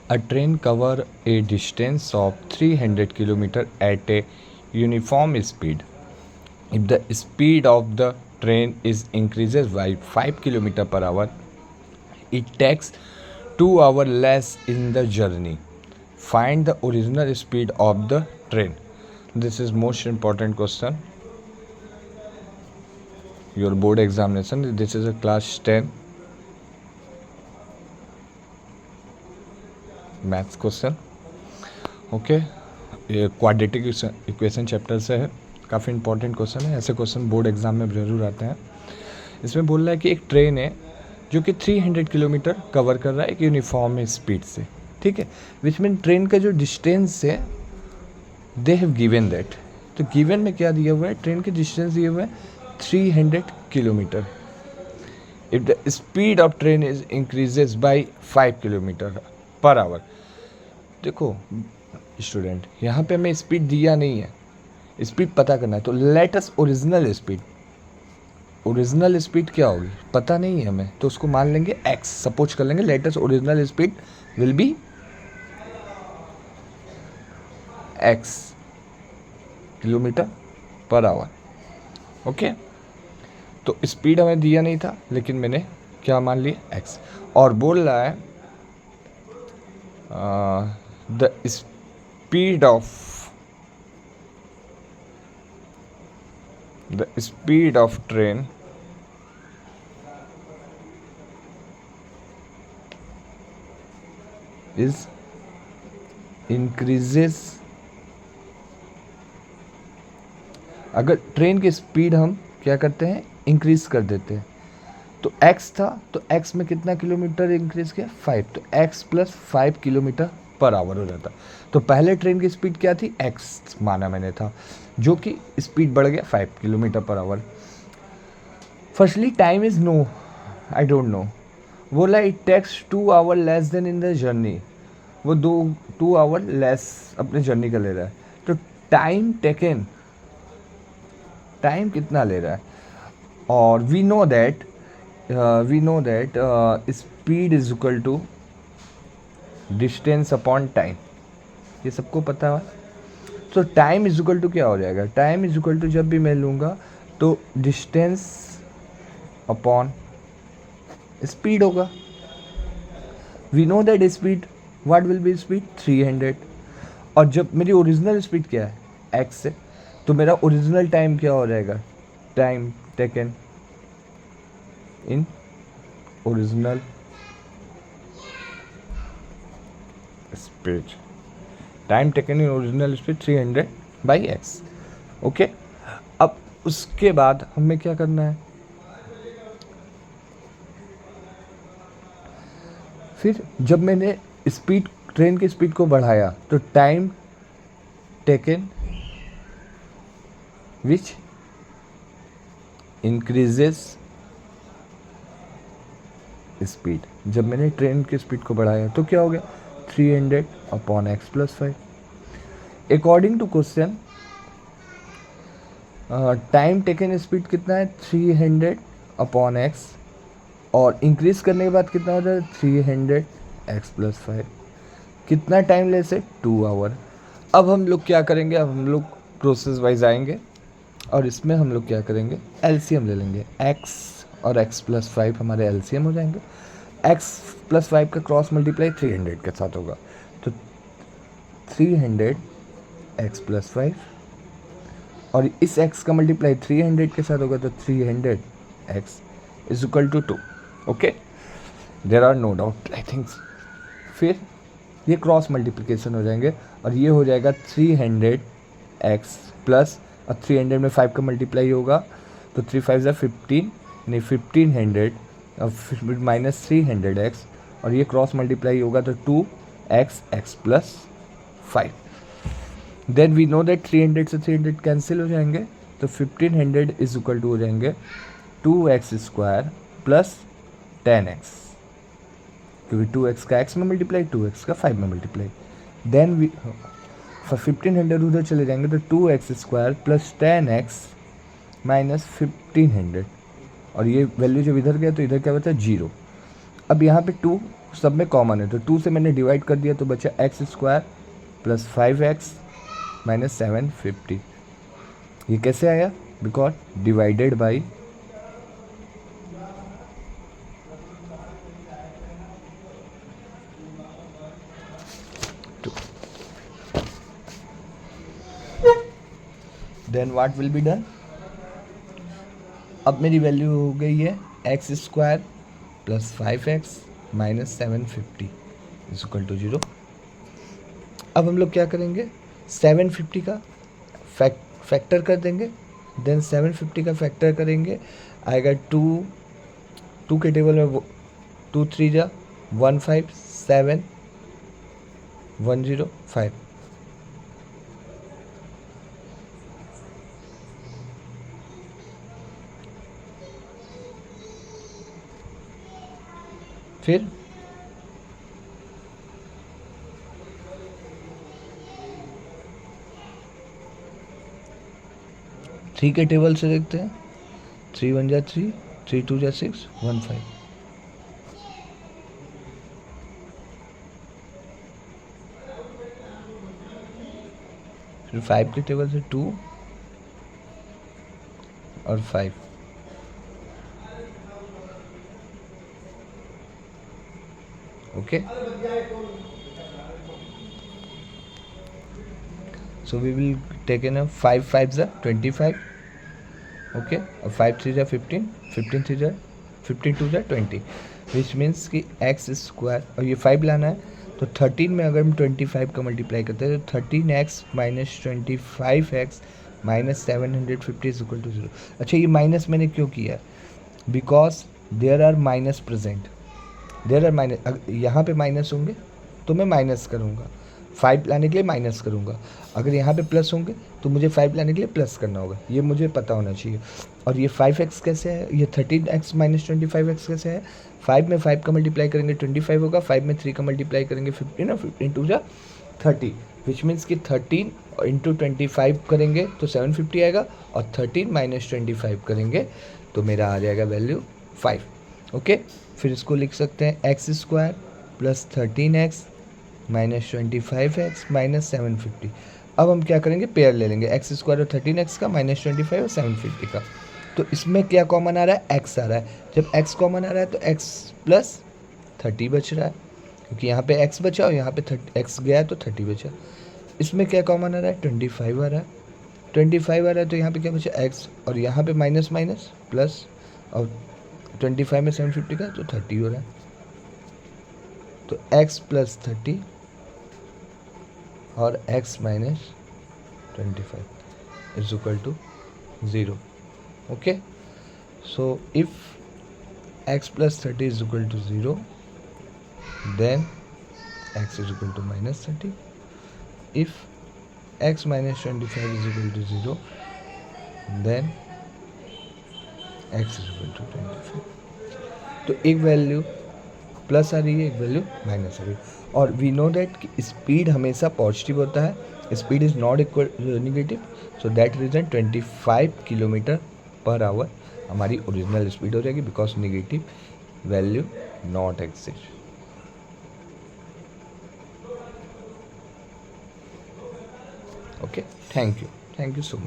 A train cover a distance of 300 km at a uniform speed. If the speed of the train is increases by 5 km per hour, it takes 2 hours less in the journey. Find the original speed of the train. This is most important question. Your board examination. This is a class 10 maths question. Okay, ये quadratic equation chapter से है. काफ़ी important question है. ऐसे question board exam में ज़रूर आते हैं. इसमें बोल रहा है कि एक ट्रेन है जो कि 300 किलोमीटर कवर कर रहा है एक यूनिफॉर्म स्पीड से. ठीक है, विच मीन ट्रेन का जो डिस्टेंस है दे हैव गिवन दैट. तो गिवन में क्या दिया हुआ है, ट्रेन के डिस्टेंस दिए हुए हैं 300 kilometre. If the speed of train is increases by 5 kilometre per our. देखो स्टूडेंट, यहाँ पे हमें स्पीड दिया नहीं है, स्पीड पता करना है. तो let us original speed. Original speed क्या होगी पता नहीं है हमें, तो उसको मान लेंगे x. सपोज कर लेंगे let us original speed will be x kilometre per our. Okay, तो स्पीड हमें दिया नहीं था लेकिन मैंने क्या मान लिया x. और बोल रहा है the speed of train is increases. अगर ट्रेन की स्पीड हम क्या करते हैं इंक्रीज कर देते हैं, तो x था तो x में कितना किलोमीटर इंक्रीज किया 5, तो x plus 5 kilometre per our हो जाता. तो पहले ट्रेन की स्पीड क्या थी x माना मैंने था, जो कि स्पीड बढ़ गया 5 kilometre per hour. Firstly time is no, I don't know. बोला it takes 2 hour less than in the journey. वो 2 आवर लेस अपने जर्नी का ले रहा है. तो टाइम टेकन, टाइम कितना ले रहा है. और we know that speed is equal to distance upon time. ये सबको पता है. तो टाइम इज इक्वल टू क्या हो जाएगा, टाइम इज इक्वल टू जब भी मैं लूँगा तो डिस्टेंस अपॉन स्पीड होगा. We know that speed, what will be speed 300. और जब मेरी ओरिजिनल स्पीड क्या है x से, तो मेरा ओरिजिनल टाइम क्या हो जाएगा, time taken in original speed. Time taken in original speed 300 by x. Okay, अब उसके बाद हमें क्या करना है, फिर जब मैंने स्पीड ट्रेन की स्पीड को बढ़ाया तो time taken which increases speed. जब मैंने ट्रेन की स्पीड को बढ़ाया तो क्या हो गया 300 upon x plus 5. According to question time taken speed कितना है 300 अपॉन x, और इंक्रीज करने के बाद कितना हो जाए 300 x प्लस 5. कितना टाइम ले से 2 आवर. अब हम लोग क्या करेंगे, अब हम लोग प्रोसेस वाइज आएंगे और इसमें हम लोग क्या करेंगे एलसीएम ले लेंगे. x और x प्लस 5 हमारे एलसीएम हो जाएंगे. x प्लस 5 का क्रॉस मल्टीप्लाई 300 के साथ होगा, तो 300 x प्लस 5, और इस x का मल्टीप्लाई 300 के साथ होगा तो 300 x is equal to 2. Okay, there are no doubt I think. फिर ये क्रॉस मल्टीप्लिकेशन हो जाएंगे और ये हो जाएगा 300 x प्लस, और 300 में 5 का मल्टीप्लाई होगा तो 3 5 ज़ा 15, नहीं 1500 और माइनस 300 x, और ये क्रॉस मल्टीप्लाई होगा तो 2x x plus 5. Then we know that 300 से 300 कैंसिल हो जाएंगे, तो 1500 इज इक्वल टू हो जाएंगे 2x स्क्वायर प्लस 10x, क्योंकि 2x का x में मल्टीप्लाई 2x का 5 में मल्टीप्लाई. देन वी 1500 उधर चले जाएंगे तो 2x square plus 10x minus 1500, और ये वैल्यू जब इधर गया तो इधर क्या बचा 0. अब यहाँ पे 2 सब में कॉमन है, तो 2 से मैंने डिवाइड कर दिया तो बचा x square plus 5x minus 750। ये कैसे आया? Because divided by then what will be done. अब मेरी वैल्यू हो गई है X square plus 5x minus 750 is equal to 0। अब हम लोग क्या करेंगे, 750 का फैक्टर कर देंगे, देन 750 का फैक्टर करेंगे, आएगा 2 के टेबल में 2 3 जा 15 7 105। फिर 3 के टेबल से देखते हैं, 3 1 जा 3 3 2 जा 6 15। फिर 5 के टेबल से 2 और 5। Okay, so we will take in a 5 5 are 25, okay, 5 3 are 15 15 3 are 15 2 are 20, which means कि x स्क्वायर और ये 5 लाना है, तो 13 में अगर हम 25 का मल्टीप्लाई करते हैं तो 13x minus 25x minus 750 is equal to 0। अच्छा, ये माइनस मैंने क्यों किया? Because there are minus present, there are minus, यहाँ पे माइनस होंगे तो मैं माइनस करूँगा, 5 लाने के लिए माइनस करूँगा, अगर यहाँ पे प्लस होंगे तो मुझे 5 लाने के लिए प्लस करना होगा, ये मुझे पता होना चाहिए। और ये 5x कैसे है, ये 13x माइनस 25x कैसे है? 5 में 5 का मल्टीप्लाई करेंगे 25 होगा, 5 में 3 का मल्टीप्लाई करेंगे 15 और 15 टू जा 30, विच मीन्स कि 13 इंटू 25 करेंगे तो 750 आएगा, और 13 माइनस 25 करेंगे तो मेरा आ जाएगा वैल्यू 5। ओके, फिर इसको लिख सकते हैं x square plus 13x minus 25x minus 750। अब हम क्या करेंगे, पेयर ले लेंगे एक्स स्क्वायर और 13x का माइनस 25 और 750 का। तो इसमें क्या कॉमन आ रहा है? x आ रहा है। जब x कॉमन आ रहा है तो x प्लस 30 बच रहा है, क्योंकि यहाँ पे x बचा और यहाँ पे x गया तो 30 बचा। इसमें क्या कॉमन आ रहा है? 25 आ रहा है, 25 आ रहा है तो यहाँ पे क्या बचा? x, और यहाँ पे माइनस माइनस प्लस, और 25 में 750 का तो 30 हो रहा है, तो x प्लस 30 और x minus 25 is equal to 0। Okay, so if x plus 30 is equal to 0, then x is equal to minus 30। If x minus 25 is equal to 0, then x is equal to 25। तो एक value plus आ रही है, एक value minus आ रही है, और we know that कि speed हमेशा पॉजिटिव होता है, speed is not equal negative, so that reason 25 kilometre per our हमारी ओरिजिनल स्पीड हो जाएगी, because negative value not exist. Okay, thank you so much.